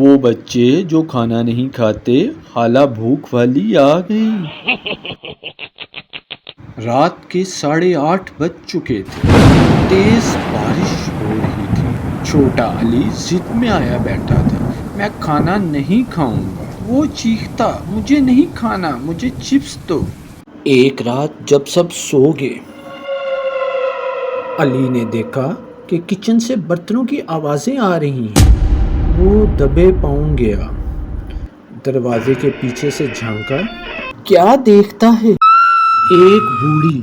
وہ بچے جو کھانا نہیں کھاتے، خالہ بھوک والی آ گئی۔ رات کے 8:30 بج چکے تھے، تیز بارش ہو رہی تھی۔ چھوٹا علی ضد میں آیا بیٹھا تھا، میں کھانا نہیں کھاؤں گا۔ وہ چیختا، مجھے نہیں کھانا، مجھے چپس دو۔ ایک رات جب سب سو گئے، علی نے دیکھا کہ کچن سے برتنوں کی آوازیں آ رہی ہیں۔ وہ دبے پاؤں گیا، دروازے کے پیچھے سے جھانکا۔ کیا دیکھتا ہے؟ ایک بوڑھی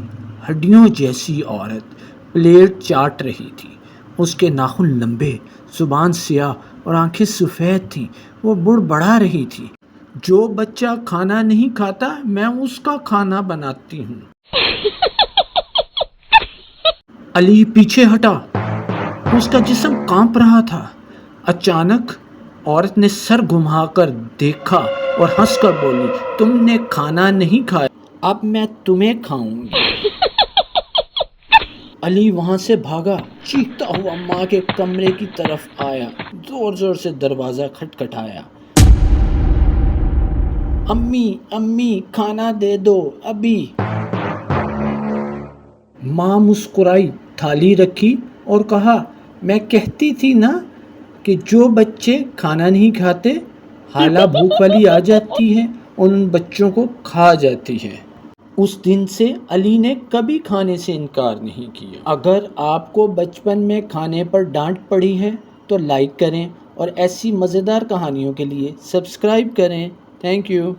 ہڈیوں جیسی عورت پلیٹ چاٹ رہی تھی۔ اس کے ناخن لمبے، زبان سیاہ اور آنکھیں سفید تھیں۔ وہ بڑبڑا رہی تھی، جو بچہ کھانا نہیں کھاتا میں اس کا کھانا بناتی ہوں۔ علی پیچھے ہٹا، اس کا جسم کانپ رہا تھا۔ اچانک عورت نے سر گھما کر دیکھا اور ہنس کر بولی، تم نے کھانا نہیں کھایا، اب میں تمہیں کھاؤں گی۔ علی وہاں سے بھاگا، چیختا ہوا ماں کے کمرے کی طرف آیا، زور زور سے دروازہ کھٹکھٹایا۔ امی امی کھانا دے دو ابھی۔ ماں مسکرائی، تھالی رکھی اور کہا، میں کہتی تھی نا کہ جو بچے کھانا نہیں کھاتے، خالہ بھوک والی آ جاتی ہے، ان بچوں کو کھا جاتی ہے۔ اس دن سے علی نے کبھی کھانے سے انکار نہیں کیا۔ اگر آپ کو بچپن میں کھانے پر ڈانٹ پڑی ہے تو لائک کریں اور ایسی مزیدار کہانیوں کے لیے سبسکرائب کریں۔ Thank you.